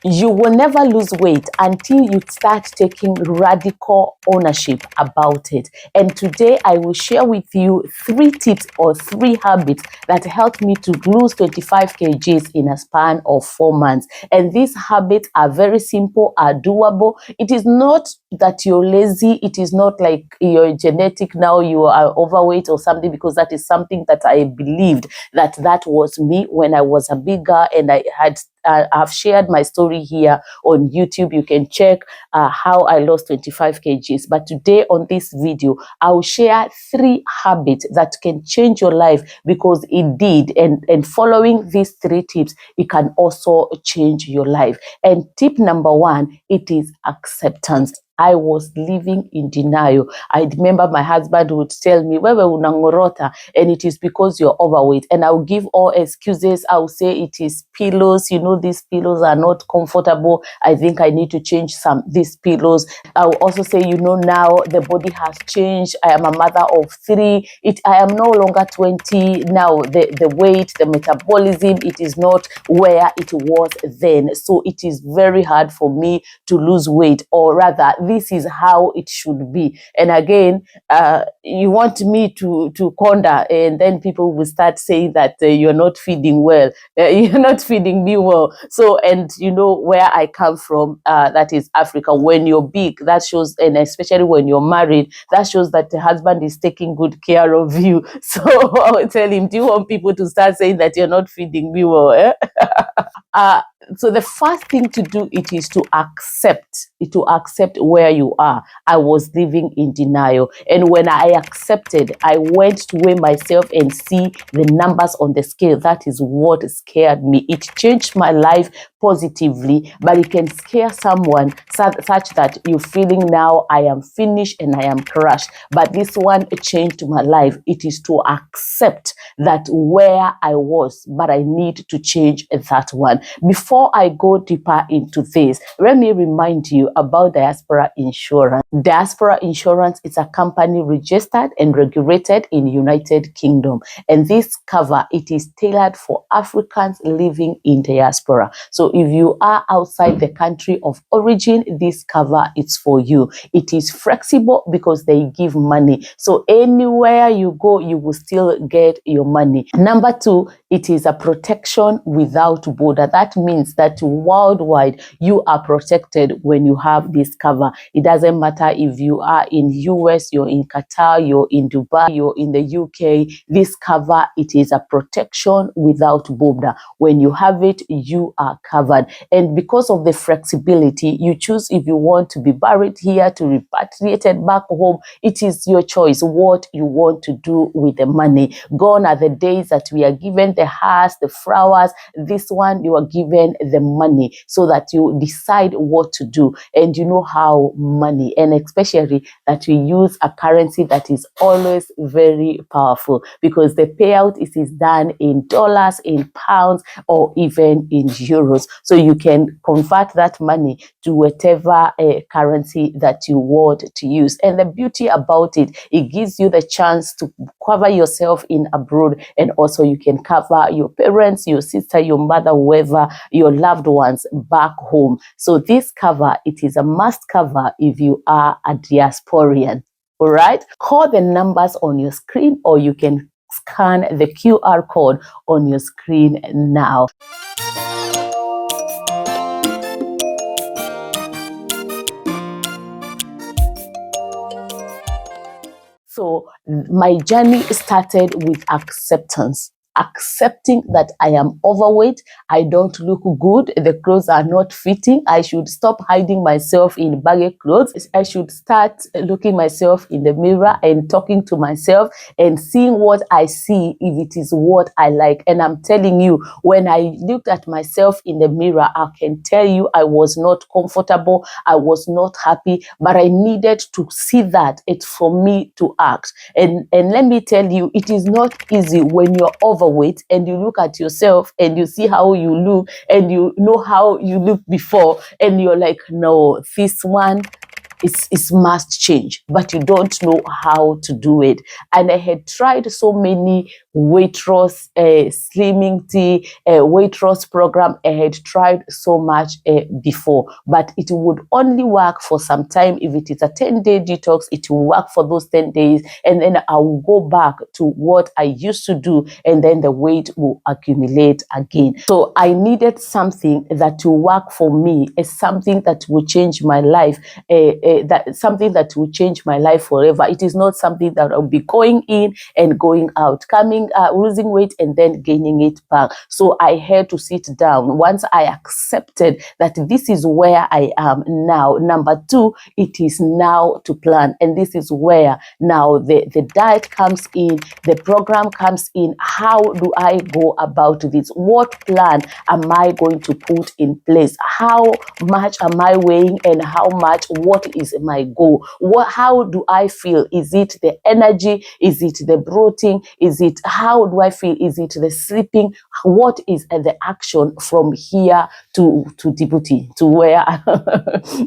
You will never lose weight until you start taking radical ownership about it. And today I will share with you 3 tips or 3 habits that helped me to lose 25 kgs in a span of 4 months. And these habits are very simple, are doable. It is not that you're lazy. It is not like you're genetic now, you are overweight or something, because that is something that I believed that was me when I was a big girl, and I've shared my story here on YouTube. You can check how I lost 25 kgs. But today on this video, I'll share 3 habits that can change your life, because it did. And following these 3 tips, it can also change your life. And tip number 1, it is acceptance. I was living in denial. I remember my husband would tell me, wewe unangorota, and it is because you're overweight. And I'll give all excuses. I'll say it is pillows. You know, these pillows are not comfortable. I think I need to change these pillows. I'll also say, you know, now the body has changed. I am a mother of 3. I am no longer 20. Now the weight, the metabolism, it is not where it was then. So it is very hard for me to lose weight, or rather, this is how it should be. And again, you want me to conda, and then people will start saying that you're not feeding well, you're not feeding me well. So, and you know where I come from, that is Africa. When you're big, that shows, and especially when you're married, that shows that the husband is taking good care of you. So I will tell him, do you want people to start saying that you're not feeding me well? So the first thing to do, it is to accept where you are. I was living in denial, and when I accepted, I went to weigh myself and see the numbers on the scale. That is what scared me. It changed my life positively, but it can scare someone such that you're feeling, now I am finished and I am crushed. But this one changed my life. It is to accept that where I was, but I need to change that one. Before I go deeper into this, let me remind you about diaspora insurance. Diaspora insurance is a company registered and regulated in United Kingdom, and this cover, it is tailored for Africans living in diaspora. So if you are outside the country of origin, this cover is for you. It is flexible because they give money. So anywhere you go, you will still get your money. Number 2, it is a protection without border. That means that worldwide you are protected when you have this cover. It doesn't matter if you are in US, you're in Qatar, you're in Dubai, you're in the UK. This cover, it is a protection without border. When you have it, you are covered. And because of the flexibility, you choose if you want to be buried here, to repatriated back home. It is your choice what you want to do with the money. Gone are the days that we are given the hearts, the flowers. This one, you are given the money so that you decide what to do. And you know how money, and especially that we use a currency that is always very powerful, because the payout is done in dollars, in pounds, or even in euros. So you can convert that money to whatever currency that you want to use. And the beauty about it, it gives you the chance to cover yourself in abroad, and also you can cover your parents, your sister, your mother, whoever, your loved ones back home. So this cover, it is a must cover if you are a diasporian. All right, call the numbers on your screen, or you can scan the QR code on your screen now. So my journey started with acceptance. Accepting that I am overweight, I don't look good, the clothes are not fitting, I should stop hiding myself in baggy clothes, I should start looking myself in the mirror and talking to myself and seeing what I see, if it is what I like. And I'm telling you, when I looked at myself in the mirror, I can tell you I was not comfortable, I was not happy, but I needed to see that it's for me to act. And let me tell you, it is not easy when you're overweight and you look at yourself and you see how you look and you know how you looked before, and you're like, no, this one is must change, but you don't know how to do it. And I had tried so many weight loss, slimming tea, weight loss program. I had tried so much before, but it would only work for some time. If it is a 10-day detox, it will work for those 10 days, and then I will go back to what I used to do, and then the weight will accumulate again. So I needed something that will work for me, something that will change my life, something that will change my life forever. It is not something that I'll be going in and going out, coming, losing weight and then gaining it back. So I had to sit down. Once I accepted that this is where I am now, number two, it is now to plan. And this is where now the diet comes in, the program comes in. How do I go about this? What plan am I going to put in place? How much am I weighing, and how much, what is my goal? How do I feel? Is it the energy? Is it the bloating? Is it, how do I feel? Is it the sleeping? What is the action from here to Djibouti, to where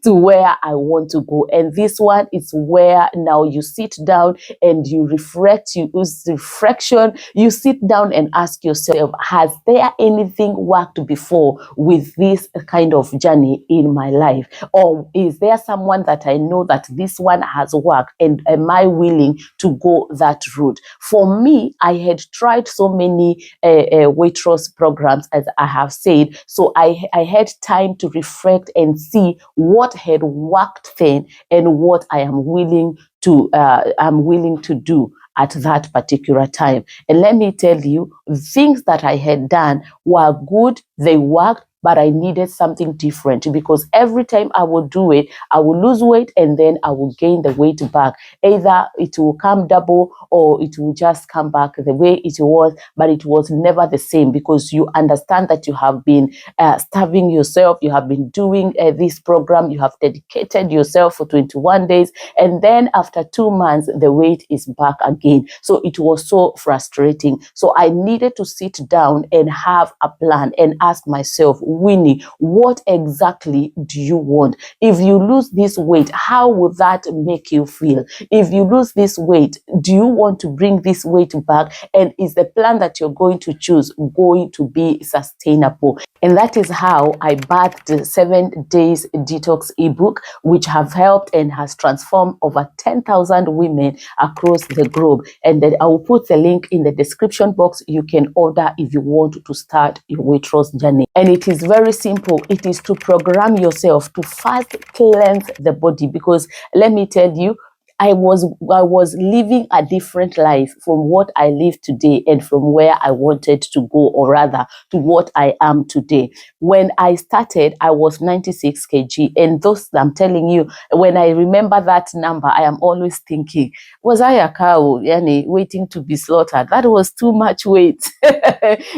to where I want to go? And this one is where now you sit down and you reflect, you use reflection, you sit down and ask yourself, has there anything worked before with this kind of journey in my life? Or is there someone that I know that this one has worked, and am I willing to go that route? For me, I had tried so many weight loss programs, as I have said, so I had time to reflect and see what had worked then and what I am willing to do at that particular time. And let me tell you, things that I had done were good, they worked, but I needed something different, because every time I would do it, I would lose weight and then I would gain the weight back. Either it will come double or it will just come back the way it was, but it was never the same, because you understand that you have been starving yourself, you have been doing this program, you have dedicated yourself for 21 days, and then after 2 months, the weight is back again. So it was so frustrating. So I needed to sit down and have a plan and ask myself, Winnie, what exactly do you want? If you lose this weight, how will that make you feel? If you lose this weight, do you want to bring this weight back? And is the plan that you're going to choose going to be sustainable? And that is how I birthed the 7 days detox ebook, which have helped and has transformed over 10,000 women across the globe. And then I will put the link in the description box. You can order if you want to start your weight loss journey. And it is very simple. It is to program yourself to first cleanse the body, because let me tell you, I was living a different life from what I live today and from where I wanted to go, or rather to what I am today. When I started, I was 96 kg. And those, I'm telling you, when I remember that number, I am always thinking, was I a cow, waiting to be slaughtered? That was too much weight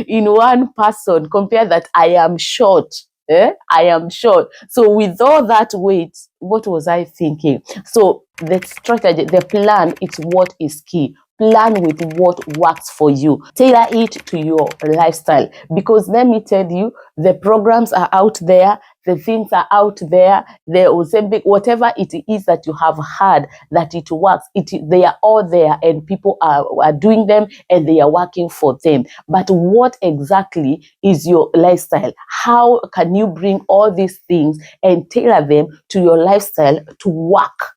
in one person. Compare that, I am short. I am short. So with all that weight, what was I thinking? So the strategy, the plan, it's what is key. Plan with what works for you. Tailor it to your lifestyle. Because let me tell you, the programs are out there, the things are out there, the Ozempic, whatever it is that you have heard that it works, they are all there, and people are doing them and they are working for them. But what exactly is your lifestyle? How can you bring all these things and tailor them to your lifestyle to work?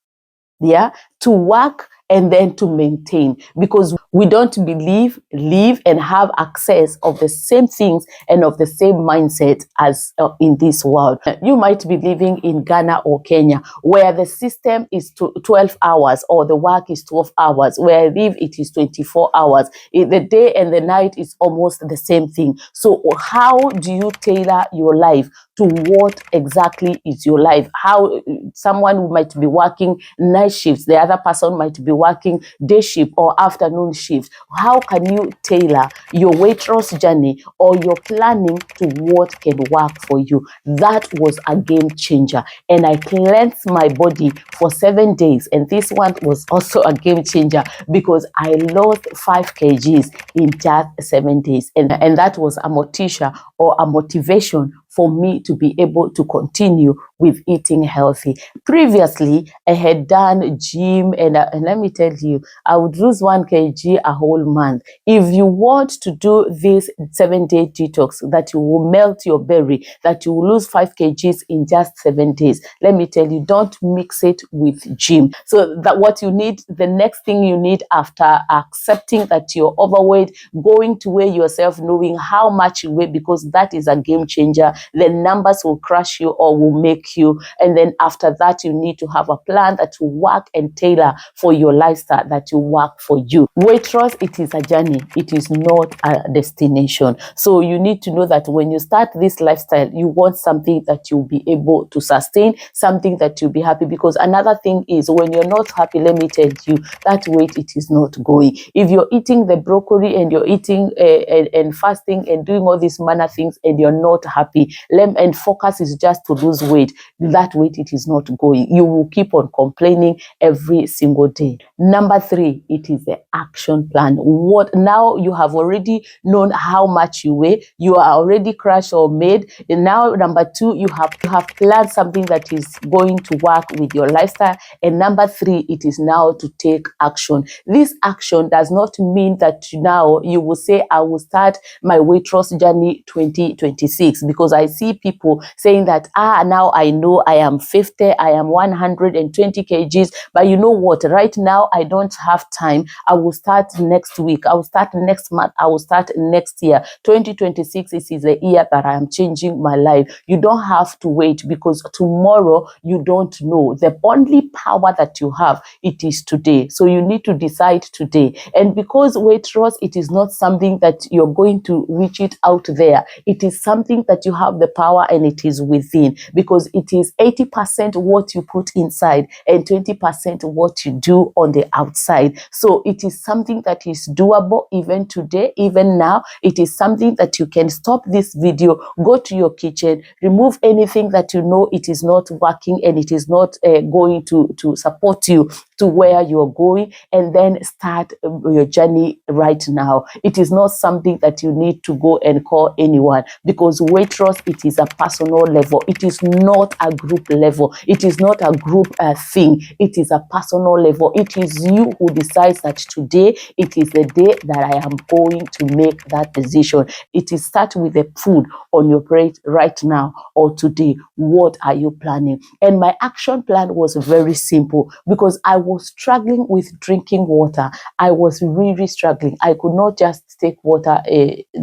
Yeah, to work and then to maintain, because we don't believe, live and have access of the same things and of the same mindset as in this world. You might be living in Ghana or Kenya, where the system is 12 hours or the work is 12 hours. Where I live, it is 24 hours. The day and the night is almost the same thing. So how do you tailor your life to what exactly is your life? How someone who might be working night shifts, the other person might be working day shift or afternoon shift. How can you tailor your weight loss journey or your planning to what can work for you? That was a game changer. And I cleansed my body for 7 days. And this one was also a game changer, because I lost 5 kgs in just 7 days. And that was a motivation or a motivation for me to be able to continue with eating healthy. Previously, I had done gym, and let me tell you, I would lose 1 kg a whole month. If you want to do this 7-day detox, that you will melt your belly, that you will lose 5 kgs in just 7 days, let me tell you, don't mix it with gym. So that what you need, the next thing you need after accepting that you're overweight, going to weigh yourself, knowing how much you weigh, because that is a game changer. The numbers will crush you or will make you. And then after that, you need to have a plan that will work and tailor for your lifestyle, that will work for you. Weight loss, it is a journey. It is not a destination. So you need to know that when you start this lifestyle, you want something that you'll be able to sustain, something that you'll be happy. Because another thing is, when you're not happy, let me tell you, that weight, it is not going. If you're eating the broccoli and you're eating and fasting and doing all these manner things and you're not happy, and focus is just to lose weight, that weight, it is not going. You will keep on complaining every single day. Number 3, it is the action plan. What now? You have already known how much you weigh. You are already crushed or made. And now, number 2, you have planned something that is going to work with your lifestyle. And number 3, it is now to take action. This action does not mean that now you will say, I will start my weight loss journey 2026, because I see people saying that, now I know I am 50, I am 120 kgs, but you know what, right now I don't have time. I will start next week, I will start next month, I will start next year. 2026 is the year that I am changing my life. You don't have to wait, because tomorrow you don't know. The only power that you have, it is today. So you need to decide today. And because weight loss, it is not something that you're going to reach it out there. It is something that you have the power, and it is within, because it is 80% what you put inside and 20% what you do on the outside. So it is something that is doable even today, even now. It is something that you can stop this video, go to your kitchen, remove anything that you know it is not working and it is not going to support you to where you're going, and then start your journey right now. It is not something that you need to go and call anyone, because weight loss, it is a personal level. It is not a group level. It is not a group thing. It is a personal level. It is you who decides that today, it is the day that I am going to make that decision. It is start with the food on your plate right now or today. What are you planning? And my action plan was very simple, because I was struggling with drinking water. I was really struggling. I could not just take water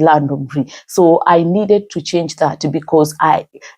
randomly. So I needed to change that, because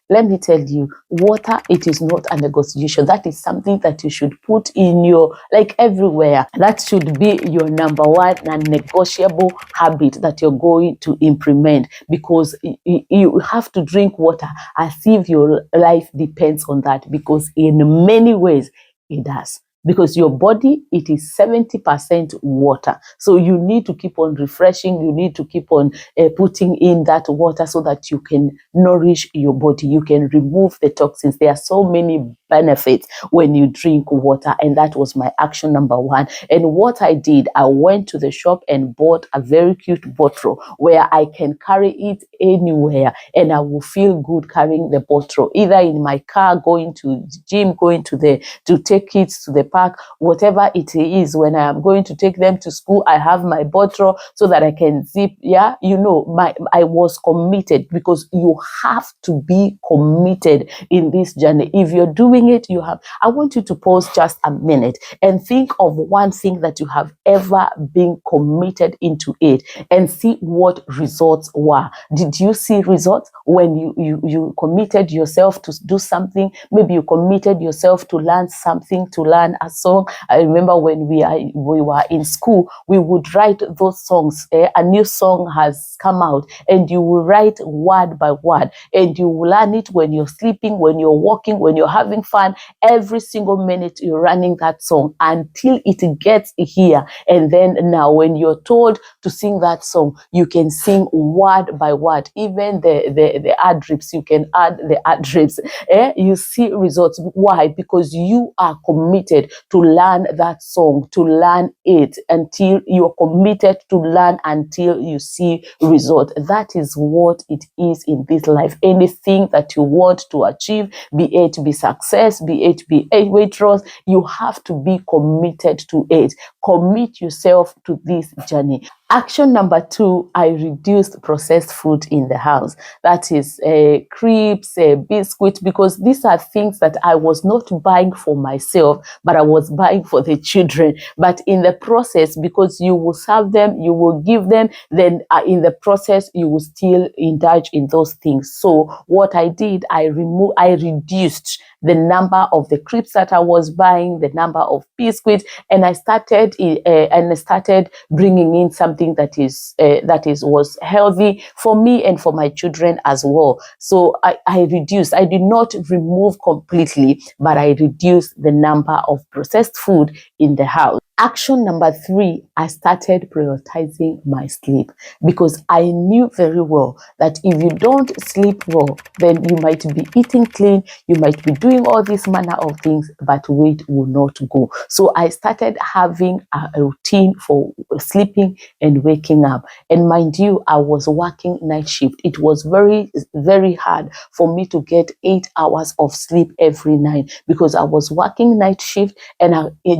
let me tell you, water, it is not a negotiation. That is something that you should put in your, like, everywhere. That should be your number one non-negotiable habit that you're going to implement, because you have to drink water as if your life depends on that, because in many ways it does. Because your body, it is 70% water. So you need to keep on refreshing. You need to keep on putting in that water so that you can nourish your body. You can remove the toxins. There are so many benefits when you drink water. And that was my action number 1. And what I did, I went to the shop and bought a very cute bottle where I can carry it anywhere, and I will feel good carrying the bottle, either in my car, going to the gym, going to take kids to the park, whatever it is. When I am going to take them to school, I have my bottle so that I can zip. Yeah, I was committed, because you have to be committed in this journey. If you're doing it, I want you to pause just a minute and think of one thing that you have ever been committed into it, and see what results were. Did you see results when you committed yourself to do something? Maybe you committed yourself to learn something, to learn a song. I remember when we were in school, we would write those songs. A new song has come out, and you will write word by word, and you will learn it when you're sleeping, when you're walking, when you're having fun. Every single minute you're running that song until it gets here. And then now when you're told to sing that song, you can sing word by word. Even the ad ribs, you can add the ad ribs. You see results. Why? Because you are committed to learn that song, to learn it until you're committed to learn until you see result. That is what it is in this life. Anything that you want to achieve, be it be success, be it be a weight loss, you have to be committed to it. Commit yourself to this journey. Action number 2, I reduced processed food in the house. That is crepes, biscuits, because these are things that I was not buying for myself, but I was buying for the children. But in the process, because you will serve them, you will give them, then in the process, you will still indulge in those things. So what I did, I reduced the number of the crepes that I was buying, the number of biscuits, and I started bringing in something that was healthy for me and for my children as well. So I reduced. I did not remove completely, but I reduced the number of processed food in the house. Action number 3, I started prioritizing my sleep, because I knew very well that if you don't sleep well, then you might be eating clean, you might be doing all this manner of things, but weight will not go. So I started having a routine for sleeping and waking up. And mind you, I was working night shift. It was very, very hard for me to get 8 hours of sleep every night, because I was working night shift, and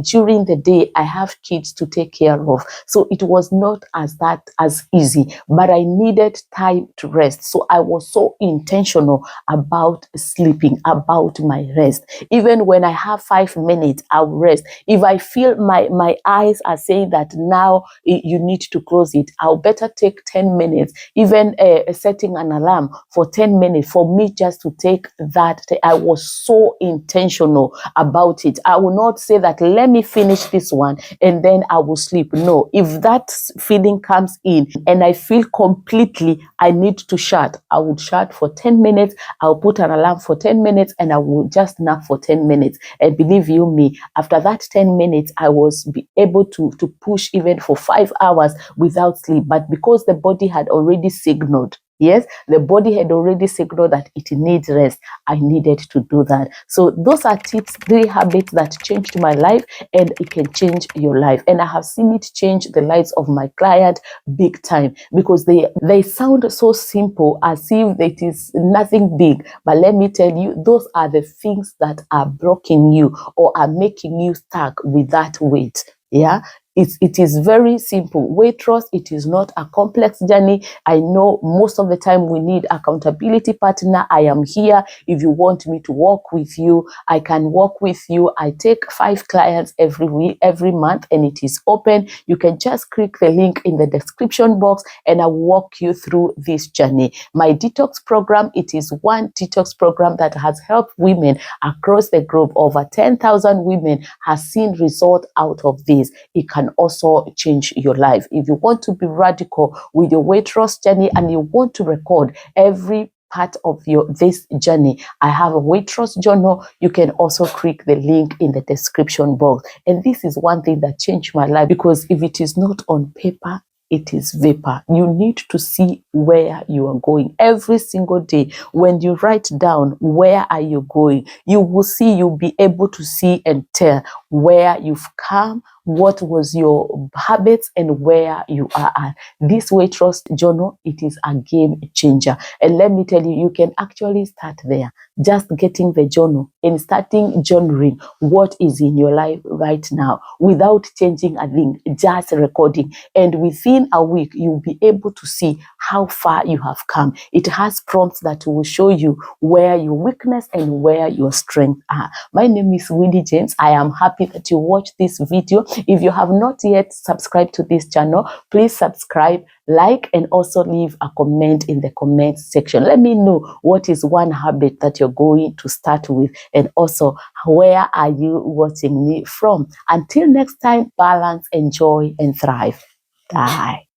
during the day I have kids to take care of. So it was not as easy, but I needed time to rest. So I was so intentional about sleeping, about my rest. Even when I have 5 minutes, I'll rest. If I feel my eyes are saying that now you need to close it, I'll better take 10 minutes, even setting an alarm for 10 minutes for me just to take that. I was so intentional about it. I will not say that let me finish this one and then I will sleep. No, if that feeling comes in and I feel completely I need to shut, I would shut for 10 minutes. I'll put an alarm for 10 minutes and I will just nap for 10 minutes. And believe you me, after that 10 minutes, I was able to push even for 5 hours without sleep. But because the body had already signaled, yes, the body had already signaled that it needs rest, I needed to do that. So those are tips, 3 habits that changed my life, and it can change your life. And I have seen it change the lives of my client big time, because they sound so simple, as if it is nothing big. But let me tell you, those are the things that are blocking you or are making you stuck with that weight. Yeah. It is very simple. Weight loss, it is not a complex journey. I know most of the time we need accountability partner. I am here. If you want me to work with you, I can work with you. I take 5 clients every week, every month, and it is open. You can just click the link in the description box and I'll walk you through this journey. My detox program, it is one detox program that has helped women across the globe. Over 10,000 women have seen result out of this. It can also change your life. If you want to be radical with your weight loss journey and you want to record every part of this journey, I have a weight loss journal. You can also click the link in the description box. And this is one thing that changed my life, because if it is not on paper, it is vapor. You need to see where you are going every single day. When you write down where are you going, you will see, you'll be able to see and tell where you've come, what was your habits, and where you are at. This weight loss journal, it is a game changer. And let me tell you, you can actually start there. Just getting the journal and starting journaling what is in your life right now without changing a thing, just recording. And within a week, you'll be able to see how far you have come. It has prompts that will show you where your weakness and where your strength are. My name is Winnie James. I am happy that you watched this video. If you have not yet subscribed to this channel, please subscribe, like, and also leave a comment in the comment section. Let me know what is one habit that you're going to start with, and also where are you watching me from. Until next time, balance, enjoy, and thrive. Bye.